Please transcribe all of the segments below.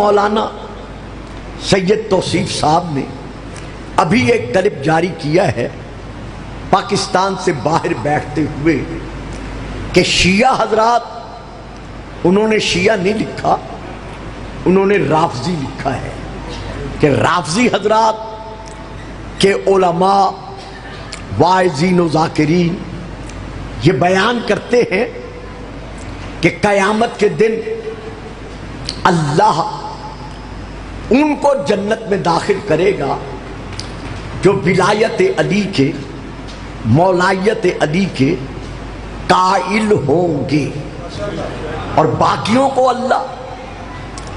مولانا سید توصیف صاحب نے ابھی ایک کلپ جاری کیا ہے پاکستان سے باہر بیٹھتے ہوئے کہ شیعہ حضرات، انہوں نے شیعہ نہیں لکھا، انہوں نے رافضی لکھا ہے، کہ رافضی حضرات کے علماء واعظین و ذاکرین یہ بیان کرتے ہیں کہ قیامت کے دن اللہ ان کو جنت میں داخل کرے گا جو ولایت علی کے، مولایت علی کے قائل ہوں گے، اور باقیوں کو اللہ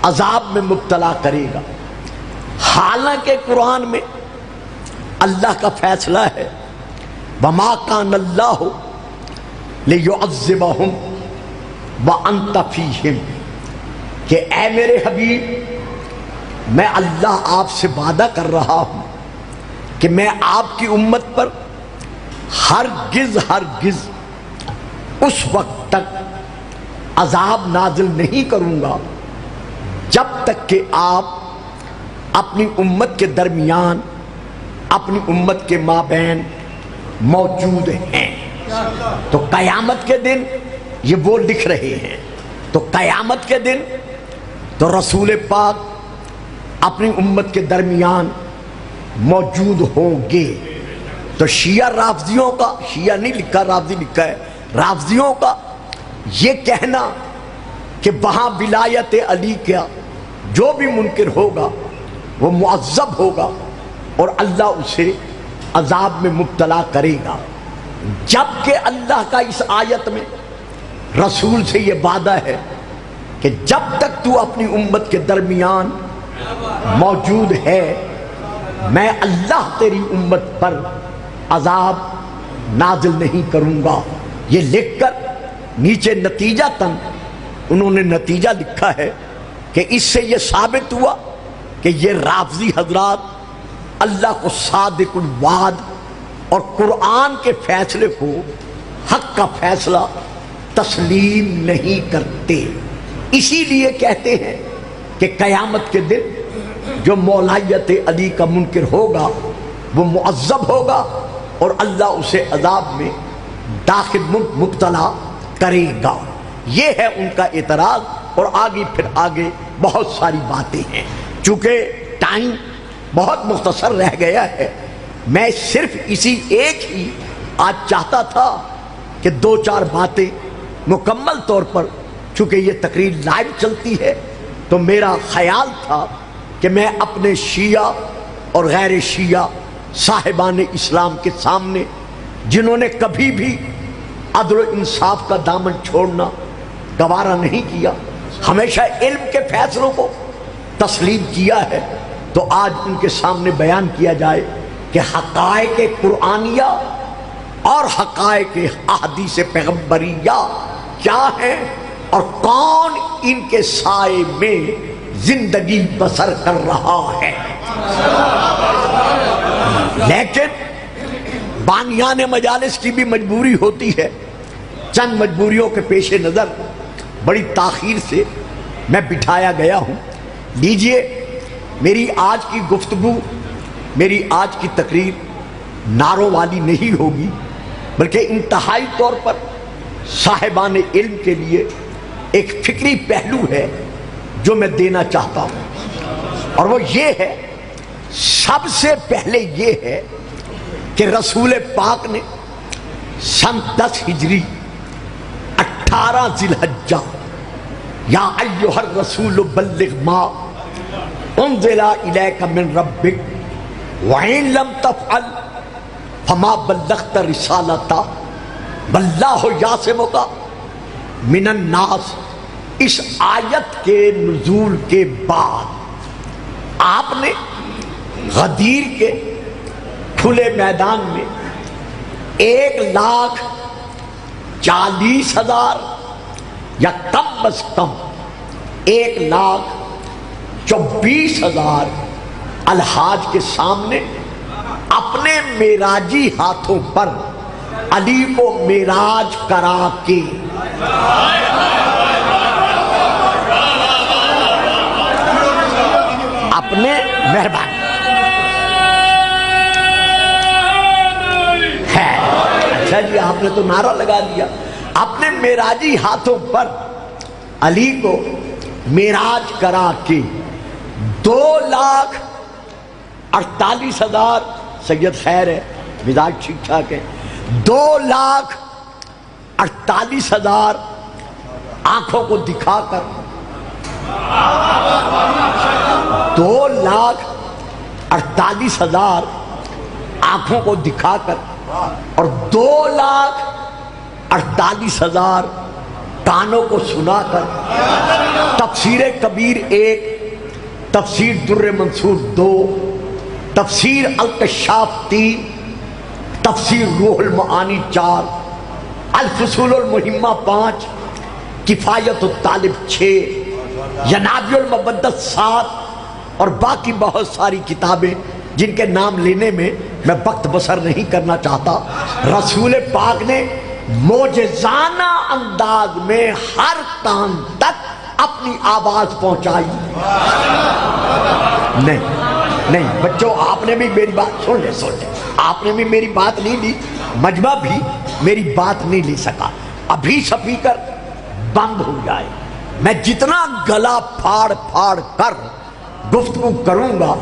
عذاب میں مبتلا کرے گا۔ حالانکہ قرآن میں اللہ کا فیصلہ ہے وَمَا كَانَ اللَّهُ لِيُعَذِّبَهُمْ وَأَنْتَ فِيهِمْ، کہ اے میرے حبیب، میں اللہ آپ سے وعدہ کر رہا ہوں کہ میں آپ کی امت پر ہرگز اس وقت تک عذاب نازل نہیں کروں گا جب تک کہ آپ اپنی امت کے درمیان، اپنی امت کے مابین موجود ہیں۔ تو قیامت کے دن یہ وہ لکھ رہے ہیں، تو قیامت کے دن تو رسول پاک اپنی امت کے درمیان موجود ہوں گے۔ تو شیعہ رافضیوں کا، شیعہ نہیں لکھا رافضی لکھا ہے، رافضیوں کا یہ کہنا کہ وہاں ولایت علی کا جو بھی منکر ہوگا وہ معذب ہوگا اور اللہ اسے عذاب میں مبتلا کرے گا، جبکہ اللہ کا اس آیت میں رسول سے یہ وعدہ ہے کہ جب تک تو اپنی امت کے درمیان موجود ہے میں اللہ تیری امت پر عذاب نازل نہیں کروں گا۔ یہ لکھ کر نیچے نتیجہ تن انہوں نے نتیجہ لکھا ہے کہ اس سے یہ ثابت ہوا کہ یہ رافضی حضرات اللہ کو صادق الوعد اور قرآن کے فیصلے کو، حق کا فیصلہ تسلیم نہیں کرتے، اسی لیے کہتے ہیں کہ قیامت کے دن جو مولایت علی کا منکر ہوگا وہ معذب ہوگا اور اللہ اسے عذاب میں داخل مبتلا کرے گا۔ یہ ہے ان کا اعتراض، اور آگے بہت ساری باتیں ہیں۔ چونکہ ٹائم بہت مختصر رہ گیا ہے، میں صرف اسی ایک ہی آج چاہتا تھا کہ دو چار باتیں مکمل طور پر، چونکہ یہ تقریر لائیو چلتی ہے تو میرا خیال تھا کہ میں اپنے شیعہ اور غیر شیعہ صاحبان اسلام کے سامنے، جنہوں نے کبھی بھی عدل و انصاف کا دامن چھوڑنا گوارا نہیں کیا، ہمیشہ علم کے فیصلوں کو تسلیم کیا ہے، تو آج ان کے سامنے بیان کیا جائے کہ حقائق قرآنیہ اور حقائق احادیث پیغمبریہ کیا ہیں اور کون ان کے سائے میں زندگی بسر کر رہا ہے۔ لیکن بانیان مجالس کی بھی مجبوری ہوتی ہے، چند مجبوریوں کے پیش نظر بڑی تاخیر سے میں بٹھایا گیا ہوں۔ لیجئے، میری آج کی گفتگو، میری آج کی تقریر نعروں والی نہیں ہوگی، بلکہ انتہائی طور پر صاحبان علم کے لیے ایک فکری پہلو ہے جو میں دینا چاہتا ہوں، اور وہ یہ ہے، سب سے پہلے یہ ہے کہ رسول پاک نے سن 10 ہجری 18 ذی الحجہ یا ایھا الرسول بلغ ما انزل الیک من ربک وَإِن لَمْ تَفْعَلْ فَمَا بَلَّغْتَ رِسَالَتَهُ وَاللَّهُ يَعْصِمُكَ مِنَ النَّاسِ، اس آیت کے نزول کے بعد آپ نے غدیر کے کھلے میدان میں 1,40,000 یا کم از کم 1,24,000 الحاج کے سامنے اپنے معراجی ہاتھوں پر علی کو معراج کرا کے مہربانی ہے۔ اچھا جی، آپ نے تو نعرہ لگا دیا۔ اپنے معراجی ہاتھوں پر علی کو معراج کرا کے 2,48,000 سید خیر ہے، مزاج ٹھیک ٹھاک ہے، 2,48,000 آنکھوں کو دکھا کر 2,48,000 آنکھوں کو دکھا کر اور 2,48,000 کانوں کو سنا کر تفسیر کبیر 1، تفسیر در منصور 2، تفسیر الکشاف 3، تفسیر روح المعانی 4، الفصول المہمہ 5، کفایت الطالب 6، ینابع المبدت 7 اور باقی بہت ساری کتابیں جن کے نام لینے میں میں وقت بسر نہیں کرنا چاہتا۔ رسول پاک نے معجزانہ انداز میں ہر کان تک اپنی آواز پہنچائی۔ نہیں بچوں، آپ نے بھی میری بات سن لے، آپ نے بھی میری بات نہیں لی، مجمع بھی میری بات نہیں لی سکا۔ ابھی سپیکر بند ہو جائے، میں جتنا گلا پھاڑ پھاڑ کر گفتگو کروں گا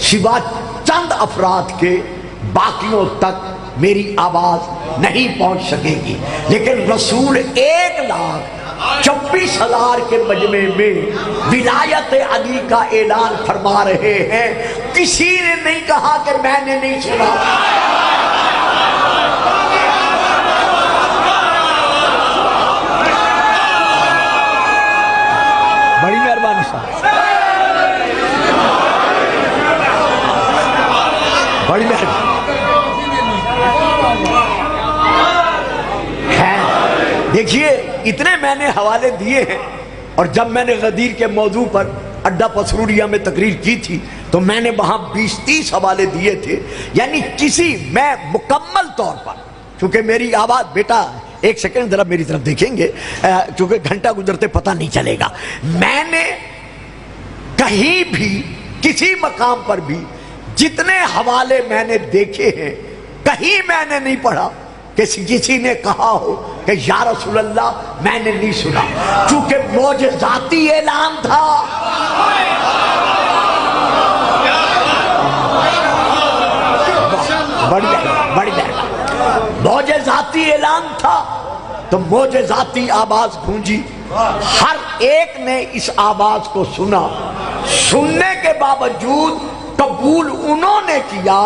سوا چند افراد کے باقیوں تک میری آواز نہیں پہنچ سکے گی، لیکن رسول 1,24,000 کے مجمع میں ولایت علی کا اعلان فرما رہے ہیں۔ کسی نے نہیں کہا کہ میں نے نہیں سنا۔ بڑی مہربانی صاحب، بڑی مہربانی ہے۔ دیکھیے، اتنے میں نے حوالے دیے ہیں، اور جب میں نے غدیر کے موضوع پر اڈا پسروریا میں تقریر کی تھی تو میں نے وہاں 20-30 حوالے دیے تھے، یعنی میں مکمل طور پر، چونکہ میری آواز، بیٹا ایک سیکنڈ ذرا میری طرف دیکھیں گے چونکہ گھنٹہ گزرتے پتہ نہیں چلے گا، میں نے کہیں بھی کسی مقام پر بھی جتنے حوالے میں نے دیکھے ہیں کہیں میں نے نہیں پڑھا کہ کسی نے کہا ہو کہ یا رسول اللہ میں نے نہیں سنا، چونکہ معجزاتی اعلان تھا۔ بڑی معجزاتی اعلان تھا تو معجزاتی آواز گونجی، ہر ایک نے اس آواز کو سنا، سننے کے باوجود قبول انہوں نے کیا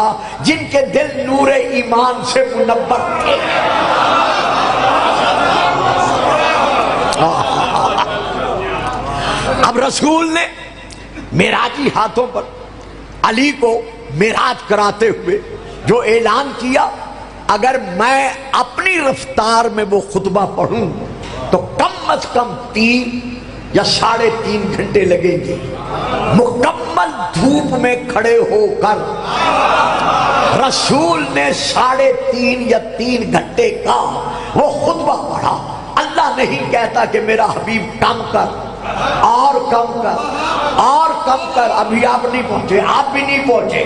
جن کے دل نور ایمان سے منور تھے۔ اب رسول نے معراجی ہاتھوں پر علی کو معراج کراتے ہوئے جو اعلان کیا، اگر میں اپنی رفتار میں وہ خطبہ پڑھوں تو کم از کم 3 یا 3.5 گھنٹے لگیں گے، مکمل دھوپ میں کھڑے ہو کر رسول نے 3.5 یا 3 گھنٹے کا وہ خطبہ پڑھا۔ اللہ نہیں کہتا کہ میرا حبیب کم کر اور کم کر اور کم کر، ابھی آپ نہیں پہنچے، آپ بھی نہیں پہنچے۔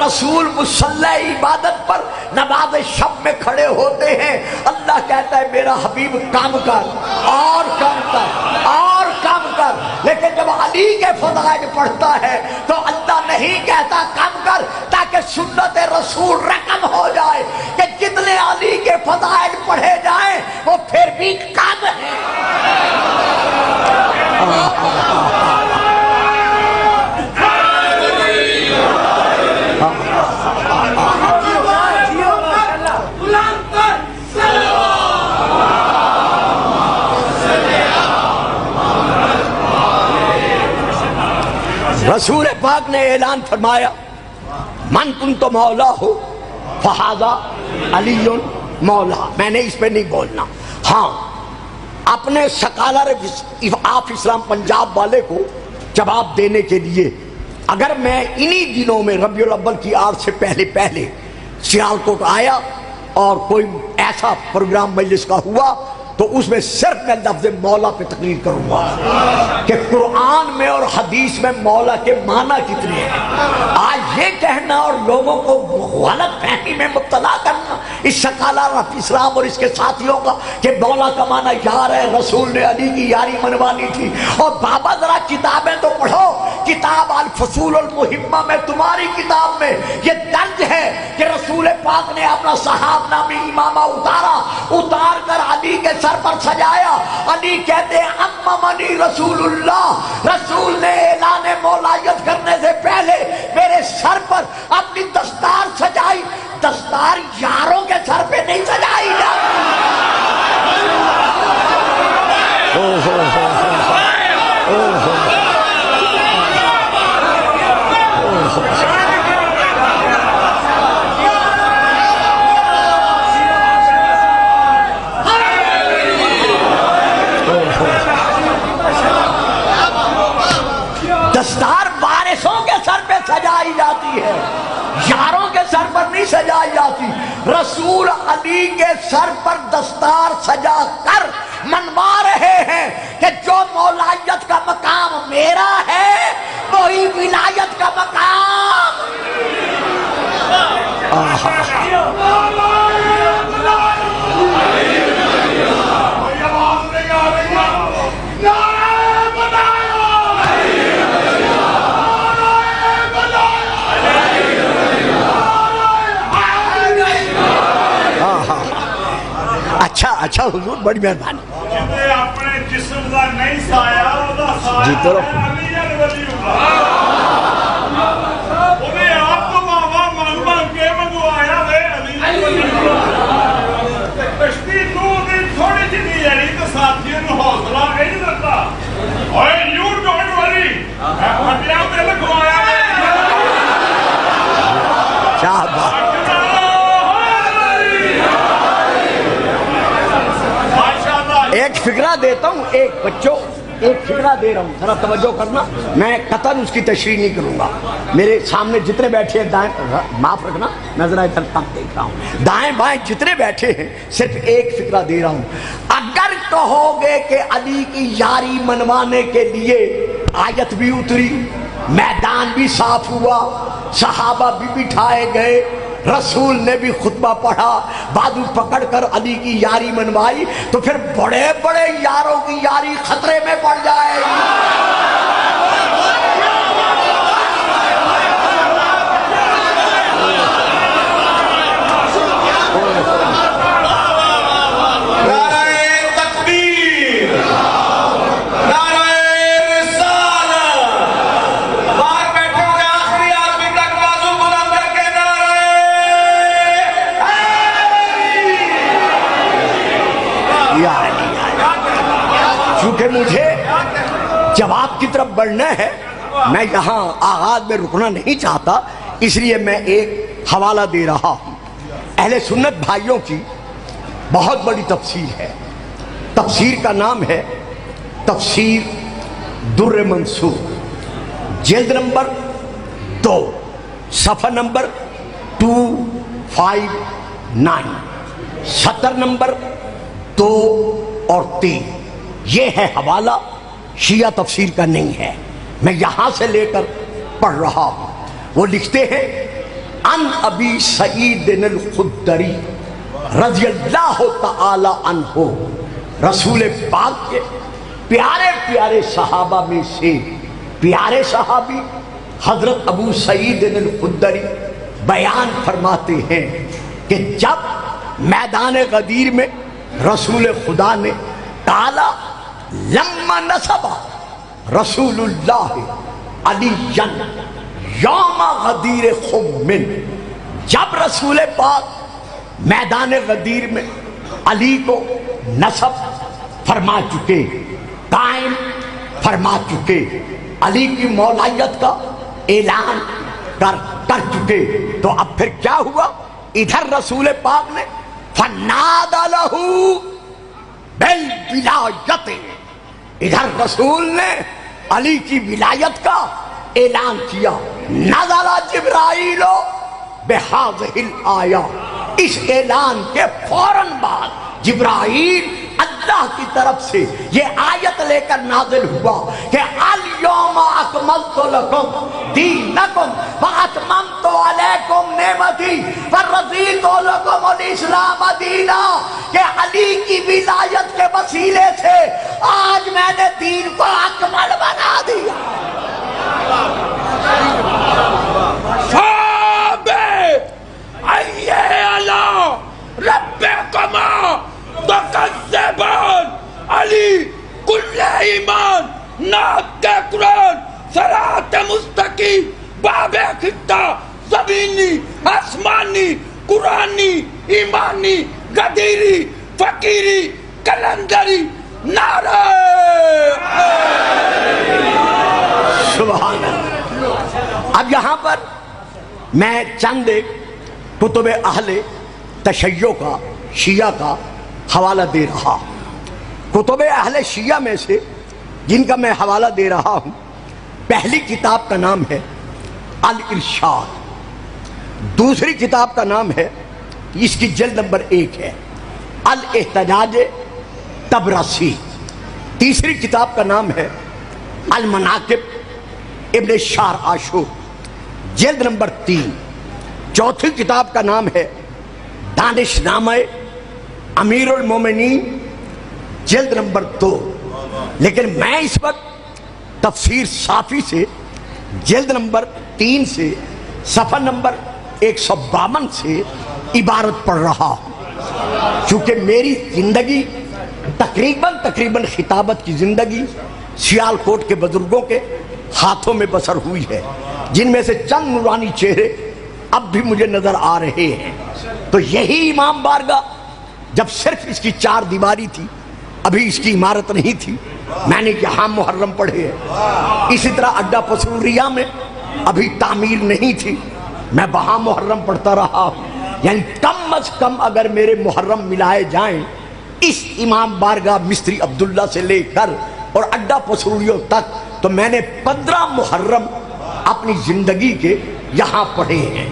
رسول مصلی عبادت پر نماز شب میں کھڑے ہوتے ہیں، اللہ کہتا ہے میرا حبیب کم کر اور کم کر اور کم کر، لیکن جب علی کے فضائل پڑھتا ہے تو اللہ نہیں کہتا کم کر، تاکہ سنت رسول رقم ہو جائے کہ جتنے علی کے فضائل پڑھے جائیں وہ پھر بھی کم ہے۔ رسول پاک نے اعلان فرمایا، من کنت مولا ہو فہذا علی مولا۔ میں نے اس پہ نہیں بولنا، ہاں اپنے سکالر آف اسلام پنجاب والے کو جواب دینے کے لیے، اگر میں انہی دنوں میں ربیع الاول کی آڑ سے پہلے سیالکوٹ آیا اور کوئی ایسا پروگرام مجلس کا ہوا تو اس میں صرف میں لفظ مولا پہ تقریر کروں گا کہ قرآن میں اور حدیث میں مولا کے معنی کتنے ہیں۔ آج یہ کہنا اور لوگوں کو غلط فہمی میں مبتلا کرنا اس شکالہ رفیع اسلام اور اس کے ساتھیوں کا کہ مولا کا معنی یار ہے، رسول نے علی کی یاری منوانی تھی۔ اور بابا ذرا کتابیں تو پڑھو، کتاب الفصول المہمہ میں تمہاری کتاب میں یہ درج ہے کہ رسول پاک نے اپنا صحاب نامی امامہ اتار کر علی کے سر پر سجایا۔ علی کہتے ہیں اممنی رسول اللہ، رسول نے اعلان مولایت کرنے سے پہلے میرے سر پر اپنی دستار سجائی۔ دستار یاروں کے سر پہ نہیں سجائی جاتی۔ دستار وارثوں کے سر پہ سجائی جاتی ہے، یاروں کے سر پر نہیں سجائی جاتی۔ رسول علی کے سر پر دستار سجا کر منوا رہے ہیں کہ جو مولایت کا مقام میرا ہے وہی ولایت کا مقام۔ اچھا حضور بڑی مہربانی اپنے جسم کا نہیں سایا جی تو آپ کو ماوا من من کے منگوایا کشتی تھوڑی سی نہیں جڑی تو ساتھیوں کو حوصلہ نہیں دیتا یو ڈونٹ وری ہٹیا میں لگوایا کیا بات۔ ایک فکرہ دیتا ہوں، ایک بچوں ایک فکرہ دے رہا ہوں، ذرا توجہ کرنا، میں قطعاً اس کی تشریح نہیں کروں گا۔ میرے سامنے جتنے بیٹھے ہیں دائیں معاف رکھنا میں ذرا ادھر تک دیکھ رہا ہوں، دائیں بائیں جتنے بیٹھے ہیں صرف ایک فکرہ دے رہا ہوں۔ اگر کہو گے کہ علی کی یاری منوانے کے لیے آیت بھی اتری، میدان بھی صاف ہوا، صحابہ بھی بٹھائے گئے، رسول نے بھی خطبہ پڑھا، بازو پکڑ کر علی کی یاری منوائی، تو پھر بڑے بڑے یاروں کی یاری خطرے میں پڑ جائے گی۔ چونکہ مجھے جواب کی طرف بڑھنا ہے، میں یہاں آغاز میں رکنا نہیں چاہتا، اس لیے میں ایک حوالہ دے رہا ہوں۔ اہل سنت بھائیوں کی بہت بڑی تفسیر ہے، تفسیر کا نام ہے تفسیر در منصور، جلد نمبر 2 صفحہ نمبر 259، سطر نمبر 2 اور 3۔ یہ ہے حوالہ، شیعہ تفسیر کا نہیں ہے، میں یہاں سے لے کر پڑھ رہا ہوں۔ وہ لکھتے ہیں ان ابی سعید الخدری رضی اللہ تعالی عنہ، رسول پاک کے پیارے پیارے صحابہ میں سے پیارے صحابی حضرت ابو سعید الخدری بیان فرماتے ہیں کہ جب میدان غدیر میں رسول خدا نے کالا لما نصب رسول اللہ علی یوم غدیر خمن، جب رسول پاک میدان غدیر میں علی کو نصب فرما چکے، قائم فرما چکے، علی کی مولایت کا اعلان کر چکے، تو اب پھر کیا ہوا؟ ادھر رسول پاک نے فنادى له بالولایت، ادھر رسول نے علی کی ولایت کا اعلان کیا۔ نزل جبرائیل بہذہ الآیہ، اس اعلان کے فوراً بعد جبرائیل اللہ کی طرف سے یہ آیت لے کر نازل ہوا کہ الیوم اکملت لکم دینکم واتممت علیکم نعمتی ورضیت لکم الاسلام دینا، کہ علی کی ولایت کے وسیلے سے آج میں نے دین کو اکمل بنا دیا۔ ربکما تکذبان علی کل ایمان نعت قرآن صراط مستقیم باب خطہ زمینی آسمانی قرآنی ایمانی غدیری فقیری کلندری نعرہ سبحان اللہ۔ اب یہاں پر میں چند کتب اہل تشیع کا، شیعہ کا حوالہ دے رہا ہوں۔ کتب اہل شیعہ میں سے جن کا میں حوالہ دے رہا ہوں، پہلی کتاب کا نام ہے الارشاد، دوسری کتاب کا نام ہے، اس کی جلد نمبر 1 ہے، الاحتجاج طبرسی، تیسری کتاب کا نام ہے المناقب ابن شار عاشور، جلد نمبر 3، چوتھی کتاب کا نام ہے دانش نامہ امیر المومنین، جلد نمبر 2۔ لیکن میں اس وقت تفسیر صافی سے جلد نمبر 3 سے صفحہ نمبر 152 سے عبارت پڑھ رہا ہوں، چونکہ میری زندگی تقریباً خطابت کی زندگی سیال کوٹ کے بزرگوں کے ہاتھوں میں بسر ہوئی ہے، جن میں سے چند نورانی چہرے اب بھی مجھے نظر آ رہے ہیں۔ تو یہی امام بارگاہ جب صرف اس کی 4 دیواری تھی، ابھی اس کی عمارت نہیں تھی، میں نے یہاں محرم پڑھے ہیں۔ اسی طرح اڈا پسوریا میں ابھی تعمیر نہیں تھی، میں وہاں محرم پڑھتا رہا ہوں۔ یعنی کم از کم اگر میرے محرم ملائے جائیں اس امام بارگاہ مستری عبداللہ سے لے کر اور اڈا پسوریوں تک، تو میں نے 15 محرم اپنی زندگی کے یہاں پڑھے ہیں۔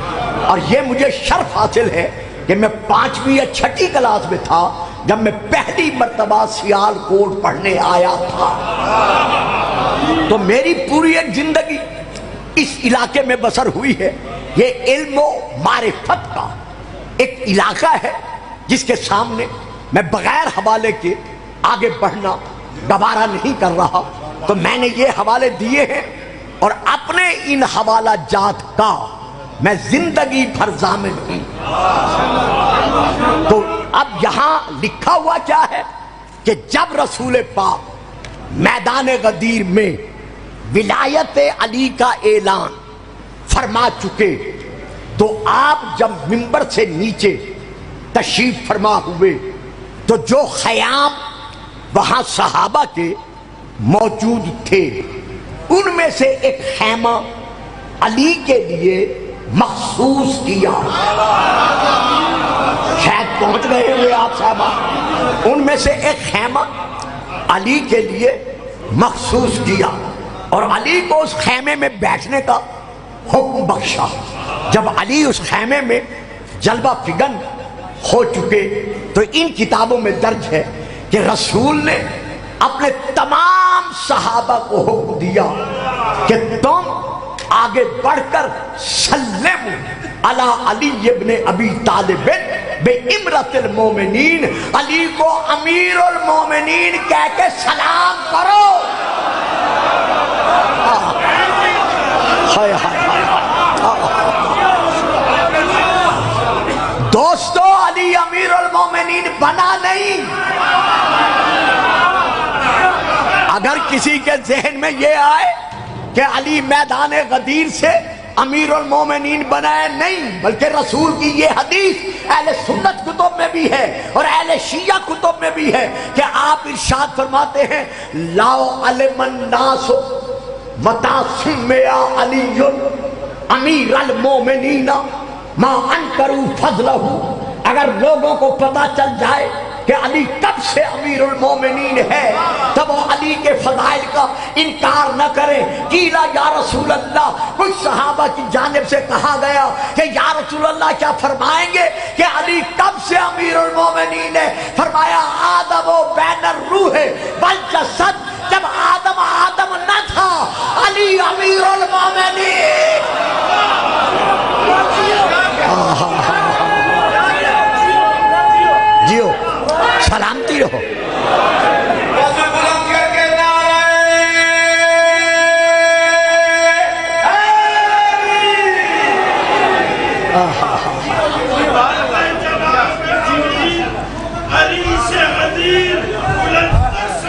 اور یہ مجھے شرف حاصل ہے کہ میں 5ویں یا 6ٹھی کلاس میں تھا جب میں پہلی مرتبہ سیال کوٹ پڑھنے آیا تھا۔ تو میری پوری ایک زندگی اس علاقے میں بسر ہوئی ہے۔ یہ علم و معرفت کا ایک علاقہ ہے جس کے سامنے میں بغیر حوالے کے آگے بڑھنا گوارا نہیں کر رہا۔ تو میں نے یہ حوالے دیے ہیں اور اپنے ان حوالہ جات کا میں زندگی بھر ضامن ہوں۔ تو اب یہاں لکھا ہوا کیا ہے کہ جب رسول پاک میدان غدیر میں ولایت علی کا اعلان فرما چکے، تو آپ جب منبر سے نیچے تشریف فرما ہوئے تو جو خیام وہاں صحابہ کے موجود تھے، ان میں سے ایک خیمہ علی کے لیے مخصوص کیا۔ شاید پہنچ گئے ہوئے آپ صحابہ، ان میں سے ایک خیمہ علی کے لیے مخصوص کیا اور علی کو اس خیمے میں بیٹھنے کا حکم بخشا۔ جب علی اس خیمے میں جلوہ فگن ہو چکے تو ان کتابوں میں درج ہے کہ رسول نے اپنے تمام صحابہ کو حکم دیا کہ تم آگے بڑھ کر سلم علی علی ابن ابی طالب بامرۃ المومنین، علی کو امیر المومنین کہہ کے سلام کرو۔ ہائے ہائے دوستو، علی امیر المومنین بنا نہیں۔ اگر کسی کے ذہن میں یہ آئے کہ علی میدان غدیر سے امیر المومنین بنائے، نہیں، بلکہ رسول کی یہ حدیث اہل سنت کتب میں بھی ہے اور اہل شیعہ کتب میں بھی ہے کہ آپ ارشاد فرماتے ہیں لاؤ علم الناس متى سمي علی امیر المومنین ما انکروا فضلہ۔ اگر لوگوں کو پتا چل جائے کہ علی کب سے امیر المومنین ہے، تب وہ علی کے فضائل کا انکار نہ کریں۔ قیلا یا رسول اللہ، کچھ صحابہ کی جانب سے کہا گیا کہ یا رسول اللہ کیا فرمائیں گے کہ علی کب سے امیر المومنین ہے؟ فرمایا آدم و بین الروح والجسد، جب آدم نہ تھا علی امیر المومنین۔ جیو سلامتی رہو۔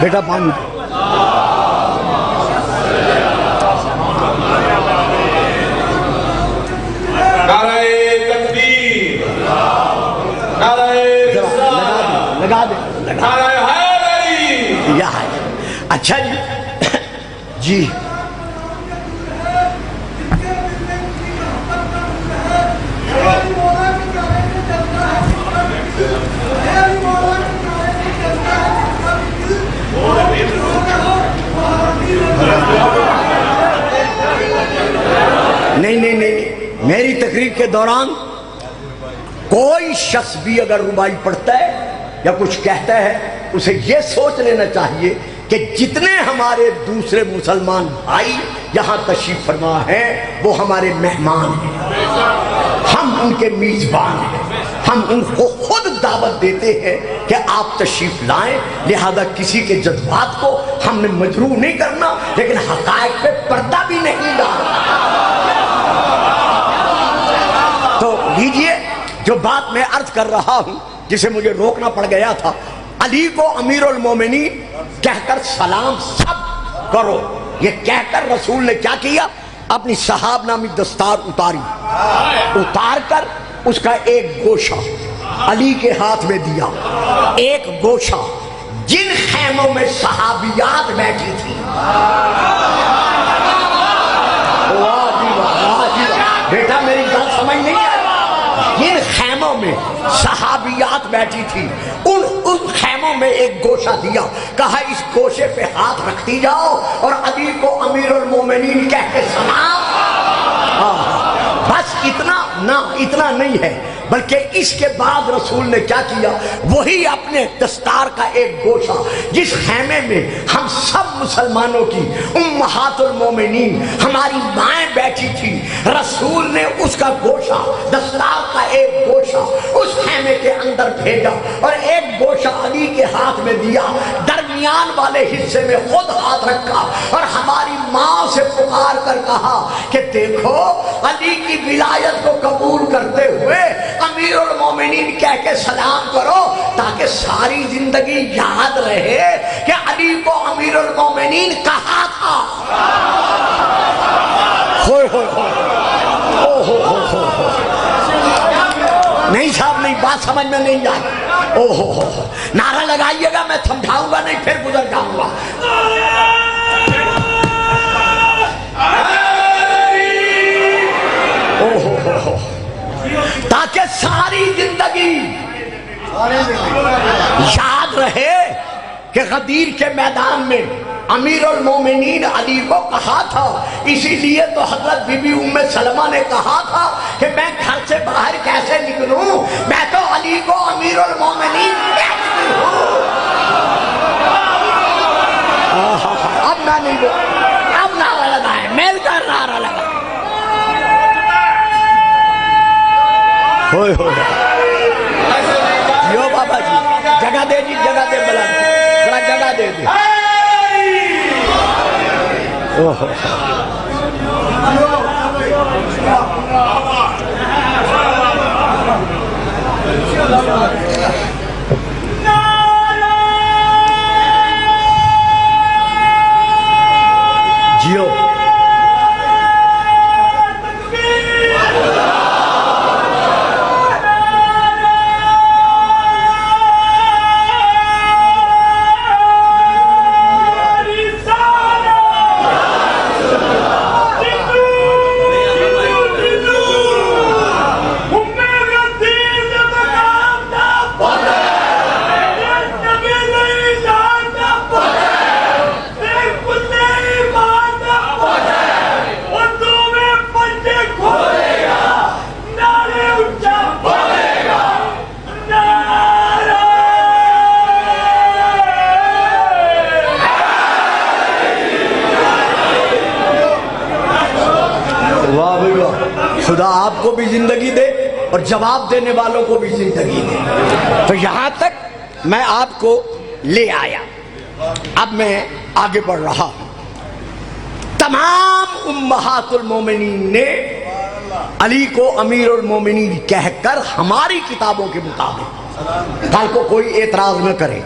بیٹا پانی لگا دے یا ہے۔ اچھا جی جی نہیں، میری تقریر کے دوران کوئی شخص بھی اگر ربائی پڑھتا ہے یا کچھ کہتا ہے، اسے یہ سوچ لینا چاہیے کہ جتنے ہمارے دوسرے مسلمان بھائی یہاں تشریف فرما ہیں وہ ہمارے مہمان ہیں، ہم ان کے میزبان ہیں، ہم ان کو خود دعوت دیتے ہیں کہ آپ تشریف لائیں، لہذا کسی کے جذبات کو ہم نے مجروح نہیں کرنا، لیکن حقائق پہ پردہ بھی نہیں ڈالنا۔ تو لیجئے جو بات میں عرض کر رہا ہوں، جسے مجھے روکنا پڑ گیا تھا، علی کو امیر المومنین کہہ کر سلام سب کرو، یہ کہہ کر رسول نے کیا کیا؟ اپنی صحاب نامی دستار اتار کر اس کا ایک گوشہ علی کے ہاتھ میں دیا، ایک گوشہ جن خیموں میں صحابیات بیٹھی تھی، بیٹا میری بات سمجھ نہیں آئی، جن خیموں میں صحابیات بیٹھی تھی ان خیموں میں ایک گوشہ دیا، کہا اس گوشے پہ ہاتھ رکھتی جاؤ اور علی کو امیر المومنین کہہ کے سلام۔ بس اتنا نہیں ہے، بلکہ اس کے بعد رسول نے کیا کیا؟ وہی اپنے دستار کا ایک گوشہ جس خیمے میں ہم سب مسلمانوں کی امہات المومنین ہماری مائیں بیٹھی تھی، رسول نے اس کا گوشہ، دستار کا ایک گوشہ اس خیمے کے اندر بھیجا اور ایک گوشہ علی کے ہاتھ میں دیا، درمیان والے حصے میں خود ہاتھ رکھا اور ہماری ماں سے پکار کر کہا کہ دیکھو علی کی ولایت کو قبول کرتے ہوئے امیر المومنین کہہ کے سلام کرو، تاکہ ساری زندگی یاد رہے کہ علی کو امیر المومنین کہا تھا۔ نہیں صاحب نہیں، بات سمجھ میں نہیں آئی۔ نعرہ لگائیے گا، میں سمجھاؤں گا نہیں، پھر گزر جاؤں گا۔ تاکہ ساری زندگی یاد رہے کہ غدیر کے میدان میں امیر المومنین علی کو کہا تھا۔ اسی لیے تو حضرت بی بی ام سلمہ نے کہا تھا کہ میں گھر سے باہر کیسے نکلوں، میں تو علی کو امیر المومنین کہتی ہوں۔ اب میں نہیں بول، اب نعرہ لگائے، میل کر نعرہ لگا۔ ہوئے یو بابا جی، جگہ دے جی، جگہ دے، بلا جگہ دے دے۔ جیو خدا آپ کو بھی زندگی دے اور جواب دینے والوں کو بھی زندگی دے۔ تو یہاں تک میں آپ کو لے آیا، اب میں آگے بڑھ رہا ہوں۔ تمام امہات المومنین نے علی کو امیر المومنین کہہ کر ہماری کتابوں کے مطابق، کل کو کوئی اعتراض نہ کرے،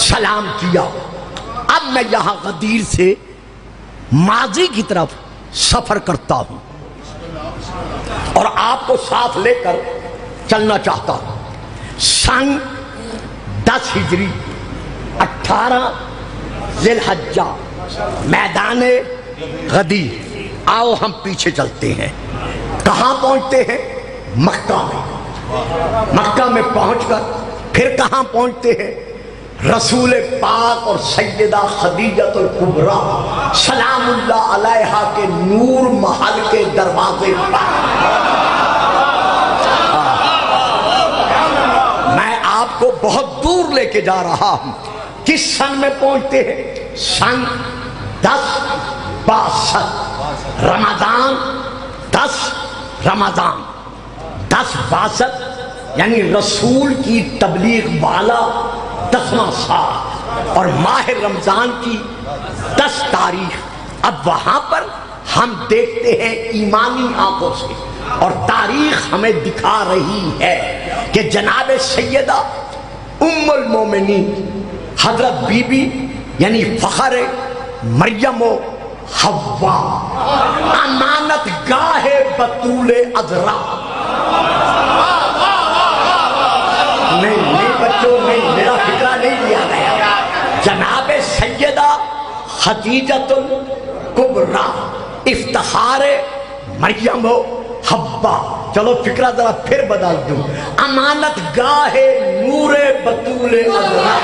سلام کیا۔ اب میں یہاں غدیر سے ماضی کی طرف سفر کرتا ہوں اور آپ کو ساتھ لے کر چلنا چاہتا ہوں۔ سن 10 ہجری 18 ذی الحجہ، میدان غدیر۔ آؤ ہم پیچھے چلتے ہیں، کہاں پہنچتے ہیں؟ مکہ میں۔ مکہ میں پہنچ کر پھر کہاں پہنچتے ہیں؟ رسول پاک اور سیدہ خدیجۃ الکبریٰ سلام اللہ علیہا کے نور محل کے دروازے پر۔ میں آپ کو بہت دور لے کے جا رہا ہوں۔ کس سن میں پہنچتے ہیں؟ سن 1062 رمضان 1062 یعنی رسول کی تبلیغ والا 10واں سال، اور ماہ رمضان کی 10 تاریخ۔ اب وہاں پر ہم دیکھتے ہیں ایمانی آنکھوں سے، اور تاریخ ہمیں دکھا رہی ہے کہ جناب سیدہ ام المومنین حضرت بی بی یعنی فخر مریم و حوا، امانت گاہ بطول عذرا۔ نہیں بچوں، نہیں، میرا فکرہ نہیں لیا گیا۔ جناب سیدہ خدیجۃ الکبریٰ افتخار مریم و حوا۔ چلو فکرہ ذرا پھر بدل دوں، امانت گاہ نور بطول عذرا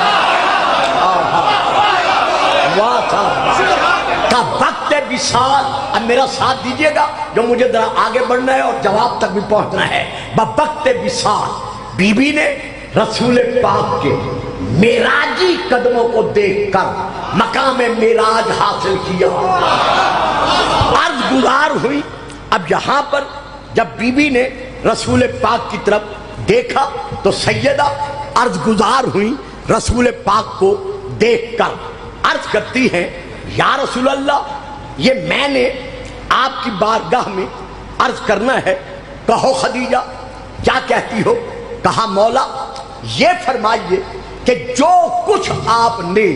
کا وقت وصال۔ اب میرا ساتھ دیجئے گا، جو مجھے ذرا آگے بڑھنا ہے اور جواب تک بھی پہنچنا ہے۔ بوقت وصال بی بی نے رسول پاک کے معراجی قدموں کو دیکھ کر مقام معراج حاصل کیا، عرض گزار ہوئی۔ اب یہاں پر جب بی بی نے رسول پاک کی طرف دیکھا تو سیدہ عرض گزار ہوئی رسول پاک کو دیکھ کر، عرض کرتی ہیں یا رسول اللہ، یہ میں نے آپ کی بارگاہ میں عرض کرنا ہے، کہو خدیجہ کیا کہتی ہو؟ کہا مولا یہ فرمائیے کہ جو کچھ آپ نے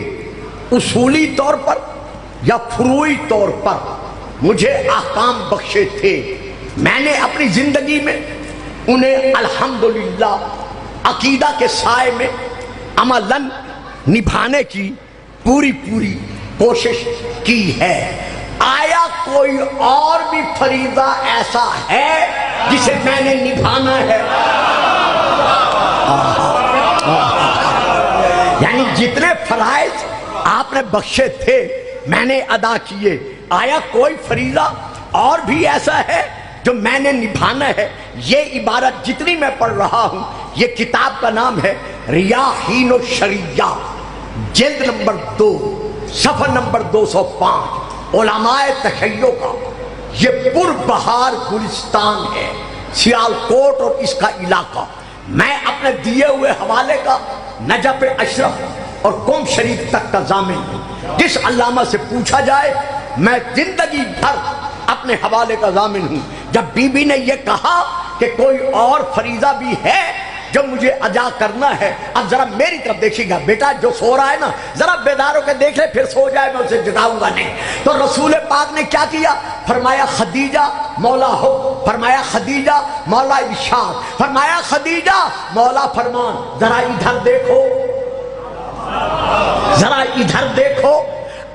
اصولی طور پر یا فروعی طور پر مجھے احکام بخشے تھے، میں نے اپنی زندگی میں انہیں الحمدللہ عقیدہ کے سائے میں عملاً نبھانے کی پوری کوشش کی ہے۔ آیا کوئی اور بھی فریضہ ایسا ہے جسے میں نے نبھانا ہے؟ یعنی جتنے فرائض آپ نے بخشے تھے میں نے ادا کیے، آیا کوئی فریضہ اور بھی ایسا ہے جو میں نے نبھانا ہے؟ یہ عبارت جتنی میں پڑھ رہا ہوں، یہ کتاب کا نام ہے ریاحین الشریعہ، جلد نمبر 2 صفحہ نمبر 205، علماء تشیع کا یہ پر بہار گلستان ہے، سیالکوٹ اور اس کا علاقہ۔ میں اپنے دیے ہوئے حوالے کا نجف اشرف اور قم شریف تک کا ضامن ہوں۔ جس علامہ سے پوچھا جائے میں زندگی بھر اپنے حوالے کا ضامن ہوں۔ جب بی بی نے یہ کہا کہ کوئی اور فریضہ بھی ہے جو مجھے ادا کرنا ہے، اب ذرا میری طرف دیکھیے گا، بیٹا جو سو رہا ہے نا ذرا بیدار ہو کے دیکھ لے، پھر سو جائے میں اسے جگاؤں گا نہیں۔ تو رسول پاک نے کیا کیا؟ فرمایا خدیجہ مولا حکم، فرمایا خدیجہ مولا ارشاد، فرمایا خدیجہ مولا فرمان، ذرا ادھر دیکھو، ذرا ادھر دیکھو۔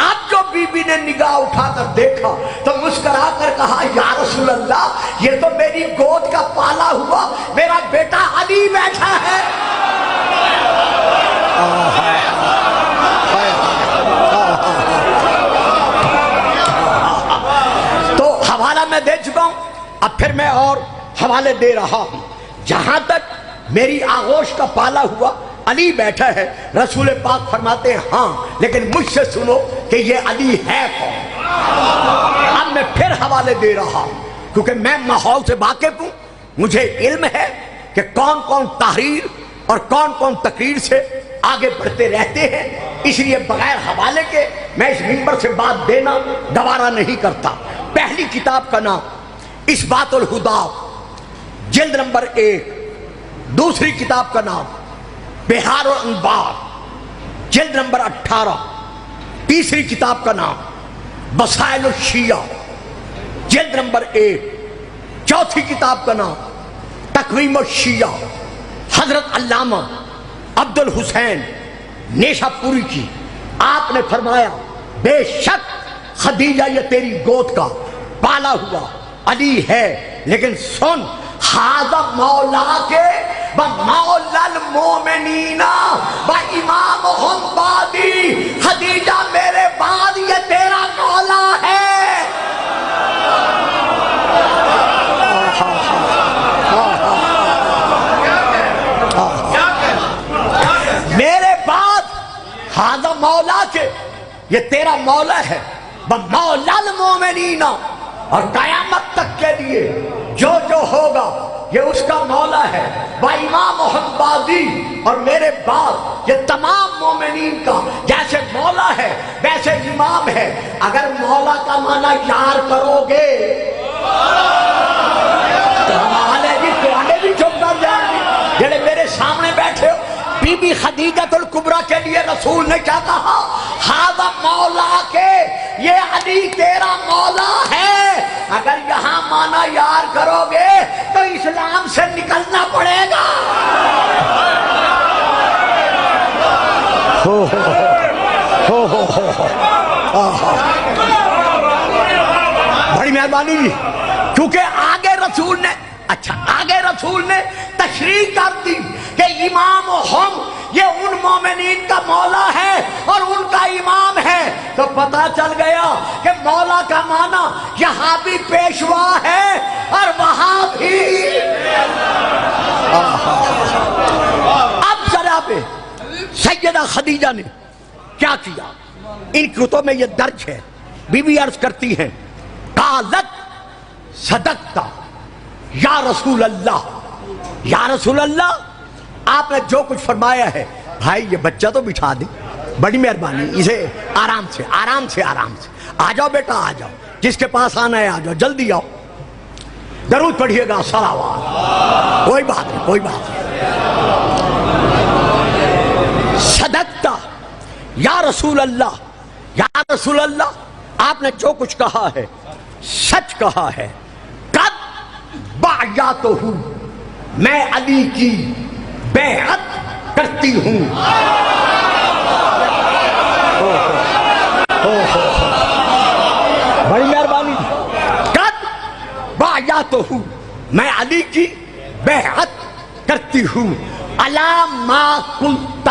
اب جو بی بی نے نگاہ اٹھا کر دیکھا تو مسکرا کر کہا یا رسول اللہ، یہ تو میری گود کا پالا ہوا میرا بیٹا علی بیٹھا ہے۔ تو حوالہ میں دے چکا ہوں، اب پھر میں اور حوالے دے رہا ہوں۔ جہاں تک میری آغوش کا پالا ہوا علی بیٹھا ہے، رسول پاک فرماتے ہیں ہاں، لیکن مجھ سے سنو کہ یہ علی ہے کون؟ اب میں پھر حوالے دے رہا ہوں۔ کیونکہ میں ماحول سے واقف ہوں، مجھے علم ہے کہ کون کون تحریر اور کون کون تقریر سے آگے بڑھتے رہتے ہیں، اس لیے بغیر حوالے کے میں اس منبر سے بات دینا گوارا نہیں کرتا۔ پہلی کتاب کا نام اثبات الہدا، جلد نمبر 1۔ دوسری کتاب کا نام بہار الانوار، جلد نمبر 18۔ تیسری کتاب کا نام مسائل الشیعہ، جلد نمبر 1۔ چوتھی کتاب کا نام تقویم الشیعہ، حضرت علامہ عبد الحسین نیشہ پوری کی۔ آپ نے فرمایا بے شک خدیجہ یہ تیری گود کا پالا ہوا علی ہے، لیکن سن ھذا مولا کے و مولا المومنین و امامہم بعدی، خدیجہ میرے بعد یہ تیرا مولا ہے۔ میرے بعد ھذا مولا کے یہ تیرا مولا ہے، مولا المومنین، اور قیامت تک کے لیے جو جو ہوگا یہ اس کا مولا ہے۔ امام بعدی، اور میرے بعد یہ تمام مومنین کا جیسے مولا ہے ویسے امام ہے۔ اگر مولا کا معنی یار کرو گے تو ہمارے بھی تمہارے بھی چپ کر جائیں گے۔ جڑے میرے سامنے بیٹھے ہو، بی بی خدیجۃ الکبریٰ کے لیے رسول نے کیا کہا؟ ھذا مولا کے یہ علی تیرا مولا ہے۔ اگر یہاں مانا یار کرو گے تو اسلام سے نکلنا پڑے گا۔ بڑی مہربانی جی، کیونکہ آگے رسول نے تشریح کر دی کہ امام ہم یہ ان مومنین کا مولا ہے اور ان کا امام ہے، تو پتا چل گیا کہ مولا کا معنی یہاں بھی پیشوا ہے اور وہاں بھی۔ اب جناب سیدہ خدیجہ نے کیا کیا؟ ان کتب میں یہ درج ہے۔ بی بی عرض کرتی ہیں قالت صدقتا یا رسول اللہ، یا رسول اللہ آپ نے جو کچھ فرمایا ہے۔ بھائی یہ بچہ تو بٹھا دیں، بڑی مہربانی، اسے آرام سے آ جاؤ بیٹا، آ جاؤ، جس کے پاس آنا ہے آ جاؤ، جلدی آؤ، درود پڑھیے گا، صلوات۔ کوئی بات نہیں۔ صدقتا یا رسول اللہ، یا رسول اللہ آپ نے جو کچھ کہا ہے سچ کہا ہے۔ قد باعتہ، میں علی کی بیعت کرتی ہوں۔ بڑی مہربانی۔ قد باعتہ، میں علی کی بیعت کرتی ہوں۔ علی ما قلت،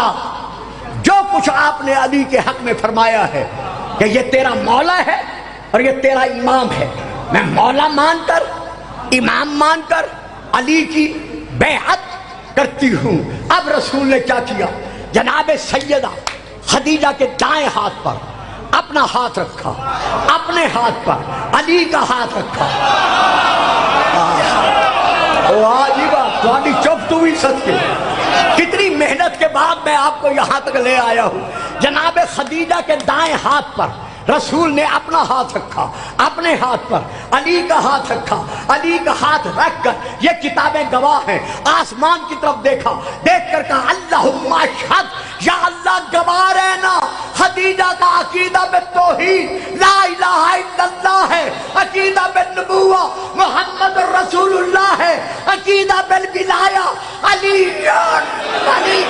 جو کچھ آپ نے علی کے حق میں فرمایا ہے کہ یہ تیرا مولا ہے اور یہ تیرا امام ہے، میں مولا مان کر امام مان کر علی کی بیعت کرتی ہوں۔ اب رسول نے کیا کیا؟ جناب سیدہ خدیجہ کے دائیں ہاتھ پر اپنا ہاتھ رکھا، اپنے ہاتھ پر علی کا ہاتھ رکھا۔ چپ تو بھی سچ کے کتنی محنت کے بعد میں آپ کو یہاں تک لے آیا ہوں۔ جناب خدیجہ کے دائیں ہاتھ پر رسول نے اپنا ہاتھ رکھا، اپنے ہاتھ پر علی کا ہاتھ رکھا۔ علی کا ہاتھ رکھ کر یہ کتابیں گواہ ہیں، آسمان کی طرف دیکھا، دیکھ کر کہا اللہم اشہد، یا اللہ گواہ رہنا خدیجہ کا عقیدہ بالتوحید لا الہ الا اللہ ہے، عقیدہ بالنبوہ محمد رسول اللہ ہے، عقیدہ بالولایہ علی علی۔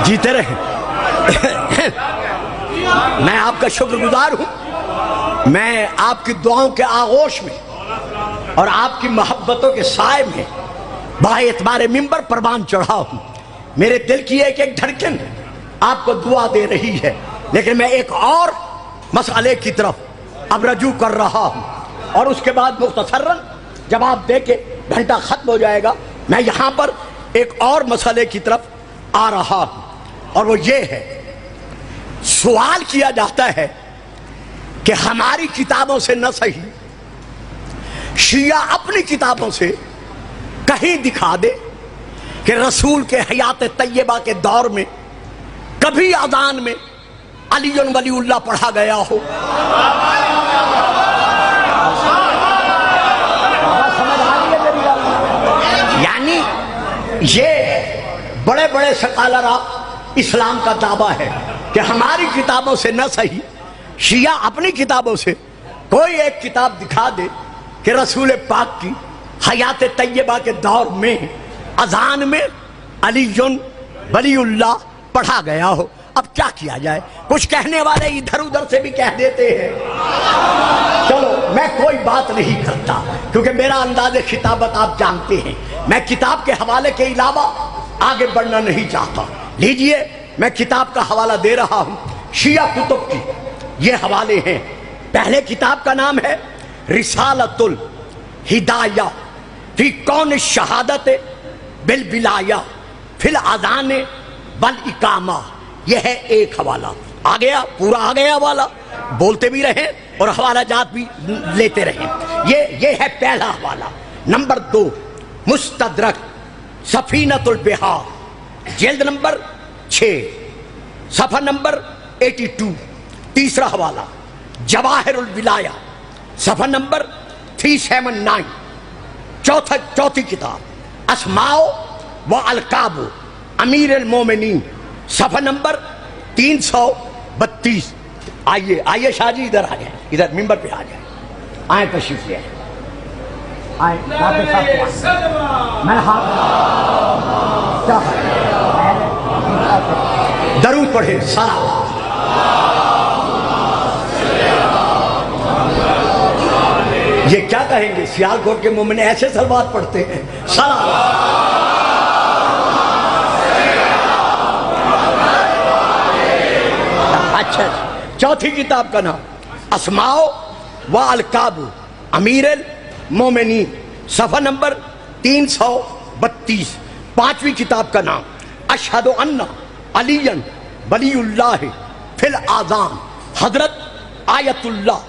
جیتے رہے۔ میں آپ کا شکر گزار ہوں، میں آپ کی دعاؤں کے آغوش میں اور آپ کی محبتوں کے سائے میں با اعتبار منبر پروان چڑھا ہوں۔ میرے دل کی ایک دھڑکن آپ کو دعا دے رہی ہے، لیکن میں ایک اور مسئلے کی طرف اب رجوع کر رہا ہوں، اور اس کے بعد مختصراً جواب دے کے گھنٹہ ختم ہو جائے گا۔ میں یہاں پر ایک اور مسئلے کی طرف آ رہا ہوں، اور وہ یہ ہے، سوال کیا جاتا ہے کہ ہماری کتابوں سے نہ صحیح، شیعہ اپنی کتابوں سے کہیں دکھا دے کہ رسول کے حیات طیبہ کے دور میں کبھی اذان میں علی ولی اللہ پڑھا گیا ہو۔ یعنی یہ بڑے بڑے سکالر اسلام کا دعویٰ ہے کہ ہماری کتابوں سے نہ صحیح، شیعہ اپنی کتابوں سے کوئی ایک کتاب دکھا دے کہ رسول پاک کی حیات طیبہ کے دور میں اذان میں علی ولی اللہ پڑھا گیا ہو۔ اب کیا کیا جائے؟ کچھ کہنے والے ادھر ادھر سے بھی کہہ دیتے ہیں۔ چلو میں کوئی بات نہیں کرتا کیونکہ میرا انداز خطابت آپ جانتے ہیں، میں کتاب کے حوالے کے علاوہ آگے بڑھنا نہیں چاہتا۔ لیجئے میں کتاب کا حوالہ دے رہا ہوں، شیعہ کتب کی یہ حوالے ہیں۔ پہلے کتاب کا نام ہے رسالۃ الہدایہ فی کون الشہادت بالولایہ فی الاذان والاقامہ، یہ ہے ایک حوالہ۔ آ گیا، پورا آ گیا حوالہ، بولتے بھی رہیں اور حوالہ جات بھی لیتے رہیں۔ یہ ہے پہلا حوالہ۔ نمبر 2، مستدرک سفینۃ البحار، جلد نمبر 6، صفحہ نمبر 82۔ تیسرا حوالہ جواہر الولایہ، صفحہ نمبر 379۔ چوتھی کتاب اسماء و القاب امیر المومنین، صفحہ نمبر 332۔ آئیے شاہ جی ادھر آ جائیں، ادھر ممبر پہ آ جائیں، آئیں تشریف لے آئیں، میں ہاتھ درود پڑھے سلام۔ یہ کیا کہیں گے، سیالکوٹ کے مومن ایسے صلوات پڑھتے ہیں، سلام۔ اچھا، چوتھی کتاب کا نام اسماء و القاب امیر المومنین، صفحہ نمبر 332۔ پانچویں کتاب کا نام اشہد ان علی ولی اللہ فی الاذان، حضرت آیت اللہ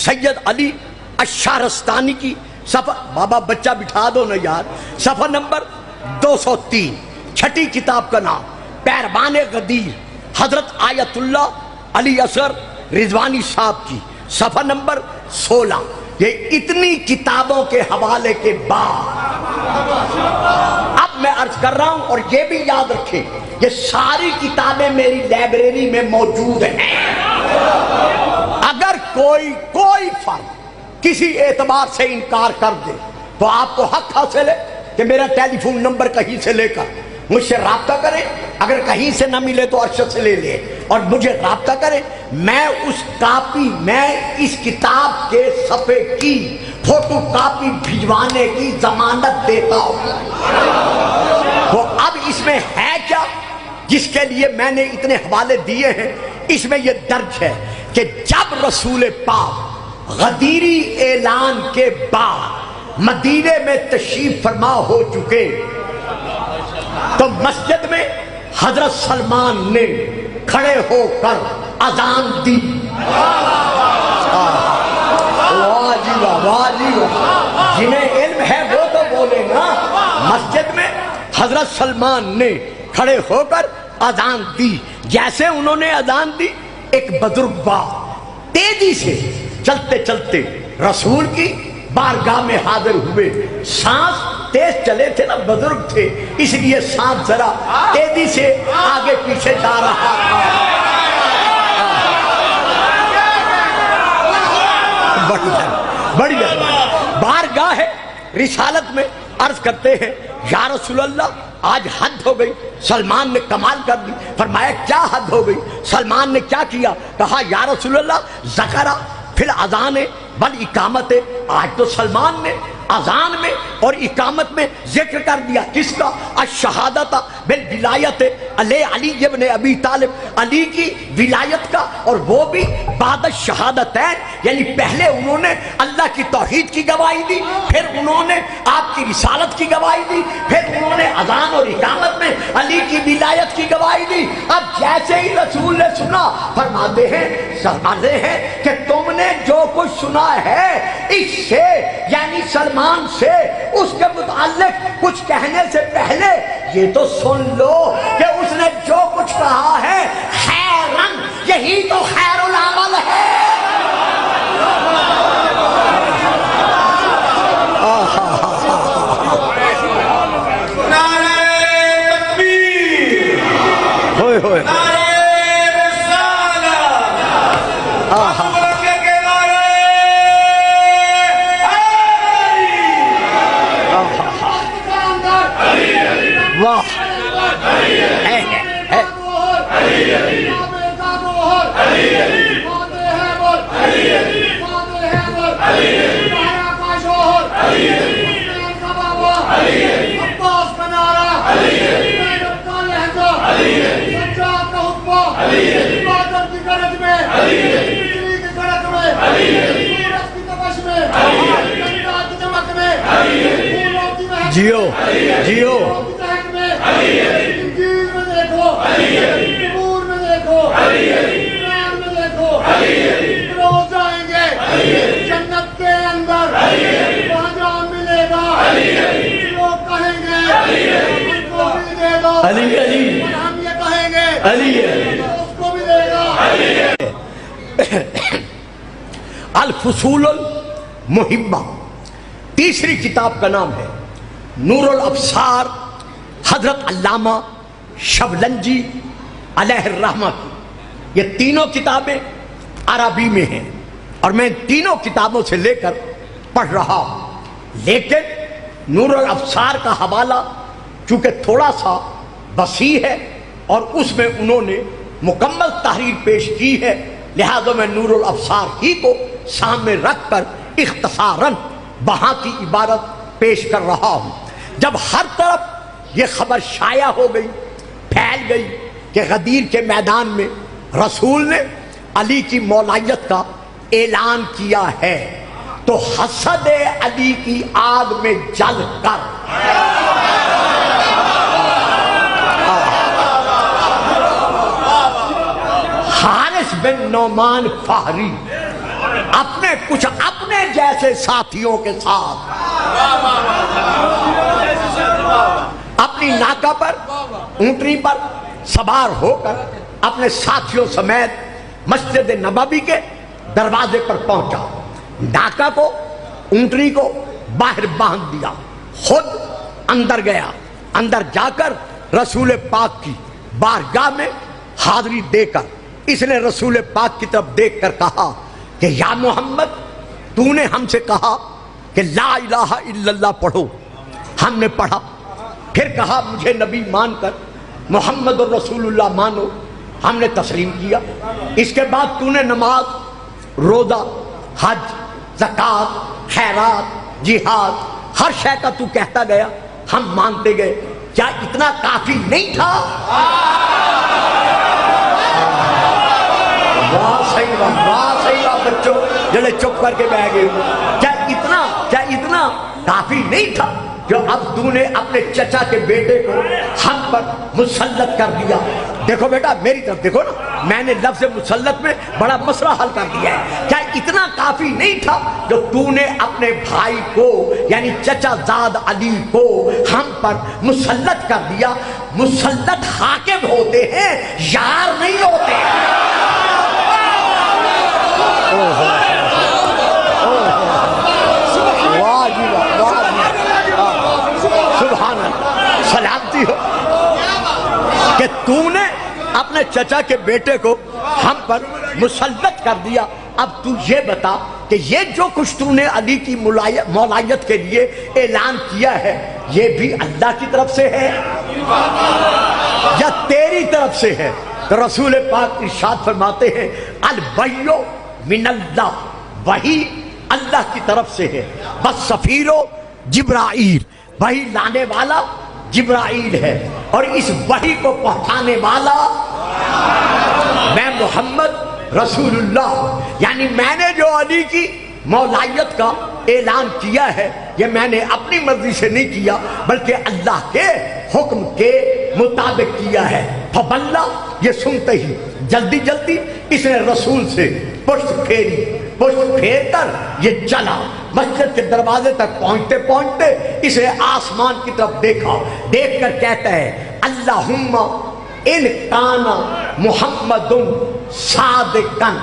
سید علی الشہرستانی کی، صفحہ، بابا بچہ بٹھا دو نا یار، صفحہ نمبر 203۔ چھٹی کتاب کا نام پیروان غدیر حضرت آیت اللہ علی اصغر رضوانی صاحب کی، صفحہ نمبر 16۔ یہ اتنی کتابوں کے حوالے کے بعد اب میں عرض کر رہا ہوں، اور یہ بھی یاد رکھیں یہ ساری کتابیں میری لائبریری میں موجود ہیں۔ اگر کوئی فرد کسی اعتبار سے انکار کر دے تو آپ کو حق حاصل ہے کہ میرا ٹیلی فون نمبر کہیں سے لے کر مجھ سے رابطہ کریں، اگر کہیں سے نہ ملے تو ارشد سے لے لے اور مجھے رابطہ کریں، میں اس کتاب کے صفحے کی فوٹو کاپی بھجوانے کی ضمانت دیتا ہوں۔ تو اب اس میں ہے کیا جس کے لیے میں نے اتنے حوالے دیے ہیں؟ اس میں یہ درج ہے کہ جب رسول پاک غدیری اعلان کے بعد مدینے میں تشریف فرما ہو چکے تو مسجد میں حضرت سلمان نے کھڑے ہو کر اذان دی۔ واہ جی واہ، واہ جی واہ، جنہیں علم ہے وہ تو بولے نا۔ مسجد میں حضرت سلمان نے کھڑے ہو کر اذان دی۔ جیسے انہوں نے اذان دی، ایک بزرگ باپ تیزی سے چلتے چلتے رسول کی بارگاہ میں حاضر ہوئے۔ سانس تیز چلے تھے نا، بزرگ تھے، اس لیے سانس ذرا تیزی سے آگے پیچھے جا رہا تھا۔ بڑی بارگاہ ہے رسالت میں عرض کرتے ہیں یا رسول اللہ آج حد ہو گئی۔ سلمان نے کمال کر دی، فرمایا کیا حد ہو گئی؟ سلمان نے کیا کیا؟ کہا یا رسول اللہ ذکرہ فی الاذان والاقامت، آج تو سلمان نے اذان میں اور اقامت میں ذکر کر دیا کس کا؟ الشہادت بالولایت علی ابن ابی طالب، علی کی ولایت کا، اور وہ بھی بعد الشہادتین، یعنی پہلے انہوں نے اللہ کی توحید کی گواہی دی، پھر انہوں نے آپ کی رسالت کی گواہی دی، پھر انہوں نے اذان اور اقامت میں علی کی ولایت کی گواہی دی۔ اب جیسے ہی رسول نے سنا، فرماتے ہیں کہ تم نے جو کچھ سنا ہے اس سے، یعنی سلمان سے، اس کے متعلق کچھ کہنے سے پہلے یہ تو سن لو کہ اس نے جو کچھ کہا ہے خیرن، یہی تو خیر العمل ہے۔ ہوئے ہوئے جیو جیو جنت کے اندر وہاں جہاں ملے گا لوگ کہیں گے ہم کو بھی دے دو، علی علی ہم یہ کہیں گے علی اس کو بھی دے گا۔ الفصول المحبہ تیسری کتاب کا نام ہے نور الابصار، حضرت علامہ شبلنجی علیہ الرحمہ کی۔ یہ تینوں کتابیں عربی میں ہیں اور میں تینوں کتابوں سے لے کر پڑھ رہا ہوں، لیکن نور الابصار کا حوالہ چونکہ تھوڑا سا وسیع ہے اور اس میں انہوں نے مکمل تحریر پیش کی ہے، لہذا میں نور الابصار ہی کو سامنے رکھ کر اختصاراً وہاں کی عبارت پیش کر رہا ہوں۔ جب ہر طرف یہ خبر شائع ہو گئی، پھیل گئی کہ غدیر کے میدان میں رسول نے علی کی مولایت کا اعلان کیا ہے، تو حسد علی کی آگ میں جل کر حارث بن نعمان فہری اپنے جیسے ساتھیوں کے ساتھ اپنی ناکہ پر، اونٹنی پر سوار ہو کر اپنے ساتھیوں سمیت مسجد نبوی کے دروازے پر پہنچا، ناکہ کو، اونٹنی کو باہر باندھ دیا، خود اندر گیا، اندر جا کر رسول پاک کی بارگاہ میں حاضری دے کر اس نے رسول پاک کی طرف دیکھ کر کہا کہ یا محمد، تو نے ہم سے کہا کہ لا الہ الا اللہ پڑھو، ہم نے پڑھا، پھر کہا مجھے نبی مان کر محمد الرسول اللہ مانو، ہم نے تسلیم کیا، اس کے بعد تو نے نماز، روزہ، حج، زکوٰۃ، خیرات، جہاد، ہر شے کا تو کہتا گیا، ہم مانتے گئے، کیا اتنا کافی نہیں تھا؟ واہ صحیح بچوں جڑے چپ کر کے بیٹھ گئے، کیا اتنا کافی نہیں تھا جو اب تو نے اپنے چچا کے بیٹے کو ہم پر مسلط کر دیا؟ دیکھو بیٹا میری طرف دیکھو نا، میں نے لفظ مسلط میں بڑا مسئلہ حل کر دیا ہے۔ کیا اتنا کافی نہیں تھا جو تو نے اپنے بھائی کو یعنی چچا زاد علی کو ہم پر مسلط کر دیا؟ مسلط حاکم ہوتے ہیں، یار نہیں ہوتے۔ سبحان اللہ، سلامتی ہو کہ تو نے اپنے چچا کے بیٹے کو ہم پر مسلط کر دیا۔ اب تو یہ بتا کہ یہ جو کچھ تو نے علی کی مولایت کے لیے اعلان کیا ہے، یہ بھی اللہ کی طرف سے ہے یا تیری طرف سے ہے؟ تو رسول پاک ارشاد فرماتے ہیں الوحی من اللہ، وحی اللہ کی طرف سے ہے، بس سفیرو جبرائیل، وحی لانے والا جبرائیل ہے، اور اس وحی کو پہنچانے والا میں محمد رسول اللہ، یعنی میں نے جو علی کی مولائیت کا اعلان کیا ہے یہ میں نے اپنی مرضی سے نہیں کیا بلکہ اللہ کے حکم کے مطابق کیا ہے۔ فبلہ، یہ سنتے ہی جلدی جلدی اس نے رسول سے پشت پھیری، پشت پھیر کر یہ چلا، مسجد کے دروازے تک پہنچتے پہنچتے اس نے آسمان کی طرف دیکھا، دیکھ کر کہتا ہے اللہم ان کان محمد صادقن،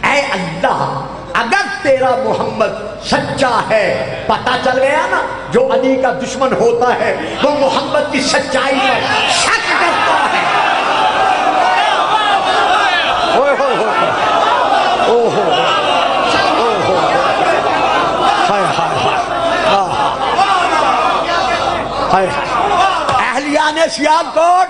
اے اللہ اگر تیرا محمد سچا ہے، پتہ چل گیا نا جو علی کا دشمن ہوتا ہے وہ محمد کی سچائی پر شک کرتا ہے۔ اہلیان سیالکوٹ،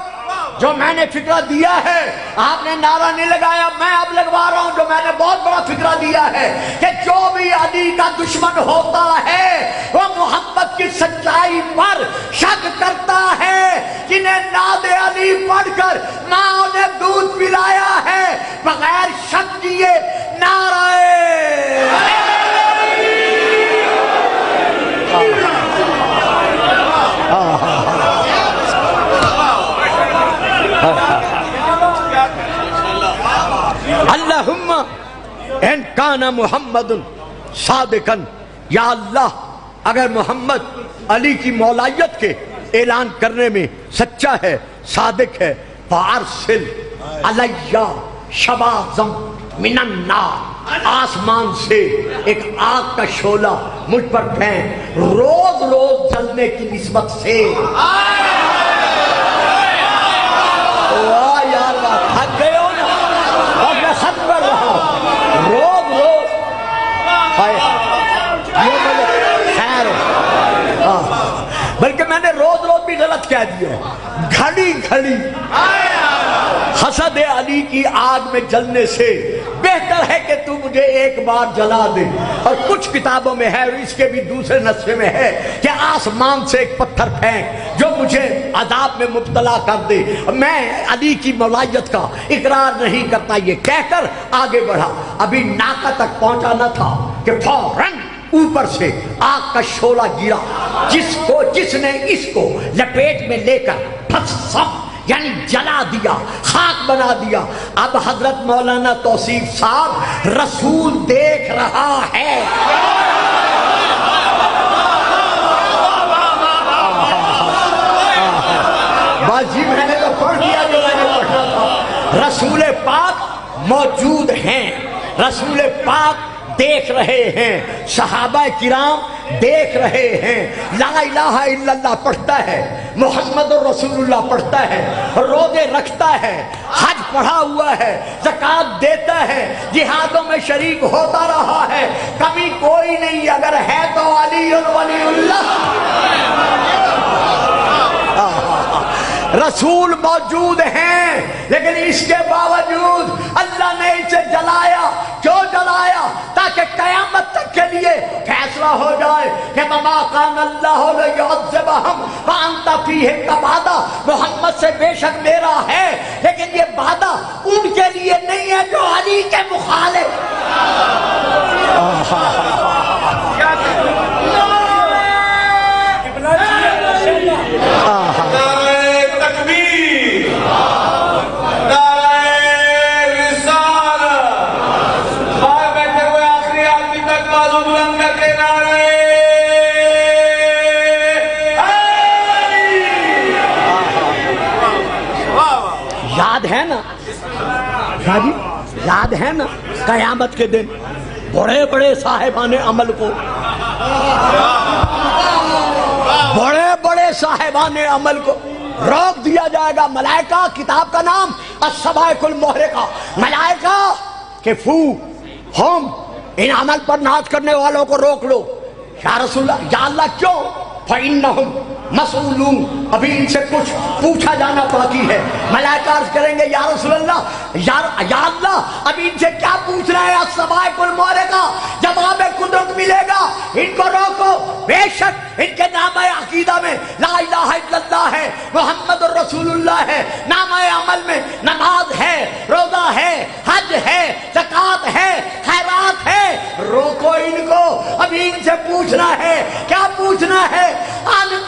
جو میں نے فکرہ دیا ہے آپ نے نعرہ نہیں لگایا، میں اب لگوا رہا ہوں، جو میں نے بہت بڑا فکرہ دیا ہے کہ جو بھی علی کا دشمن ہوتا ہے وہ محمد کی سچائی پر شک کرتا ہے، جنہیں ناد علی پڑھ کر ماں نے دودھ پلایا ہے بغیر شک کیے نعرہ اللہم ان کان محمد صادقن، یا اللہ اگر محمد علی کی مولائیت کے اعلان کرنے میں سچا ہے، صادق ہے، فارسل علیہ شبازم من النار، آسمان سے ایک آگ کا شعلہ مجھ پر پھینک، روز روز جلنے کی نسبت سے۔ واہ یار واہ، تھک گئے ہو نا، اور میں خط کر رہا ہوں، روز روز خیر، بلکہ میں نے روز روز بھی غلط کہہ دیا ہے، گھڑی گھڑی حسد علی کی آگ میں جلنے سے بہتر ہے کہ تو مجھے ایک بار جلا دے۔ اور کچھ کتابوں میں ہے اور اس کے بھی دوسرے نسخے میں ہے کہ آسمان سے ایک پتھر پھینک جو مجھے عذاب میں مبتلا کر دے، میں علی کی مولائیت کا اقرار نہیں کرتا، یہ کہہ کر آگے بڑھا، ابھی ناکہ تک پہنچا نہ تھا کہ فوراً اوپر سے آگ کا شعلہ گرا، جس نے اس کو لپیٹ میں لے کر سب یعنی جلا دیا، خاک بنا دیا۔ اب حضرت مولانا توصیف صاحب رسول دیکھ رہا ہے، بس جی میں نے تو پڑھ دیا جو میں نے پڑھنا تھا۔ رسول پاک موجود ہیں، رسول پاک دیکھ رہے ہیں، صحابہ کرام دیکھ رہے ہیں، لا الہ الا اللہ پڑھتا ہے، محمد رسول اللہ پڑھتا ہے، روزے رکھتا ہے، حج پڑھا ہوا ہے، زکوٰۃ دیتا ہے، جہادوں میں شریک ہوتا رہا ہے، کبھی کوئی نہیں، اگر ہے تو علی ولی اللہ۔ رسول موجود ہیں لیکن اس کے باوجود اللہ نے اسے جلایا، کیوں جلایا؟ تاکہ قیامت تک کے لیے فیصلہ ہو جائے کہ وما کان اللہ لیعذبہم وانت فیہم کا وعدہ محمد سے بے شک میرا ہے، لیکن یہ وعدہ ان کے لیے نہیں ہے جو علی کے مخالف۔ یاد ہے نا قیامت کے دن بڑے بڑے صاحبان عمل کو، بڑے بڑے صاحبان عمل کو روک دیا جائے گا۔ ملائکہ، کتاب کا نام الصواعق المحرقہ، ملائکہ کہ فو ہم ان عمل پر ناز کرنے والوں کو روک لو۔ یا رسول اللہ، یا اللہ کیوں؟ فَإِنَّهُمْ مسئولون، ابھی ان سے کچھ پوچھا جانا باقی ہے۔ ملائکہ عرض کریں گے یا رسول اللہ، یا اللہ ابھی ان سے کیا پوچھ رہے ہیں؟ الصواعق المحرقہ، جواب قدرت بھی ملے گا، ان کو روکو، بے شک ان کے نامہ عقیدہ میں لا الہ الا اللہ ہے، محمد رسول اللہ ہے، نامہ عمل میں نماز ہے، روزہ ہے، حج ہے، زکوٰۃ ہے، خیرات ہے، روکو ان کو۔ ابھی ان سے پوچھنا ہے، کیا پوچھنا ہے؟ عالم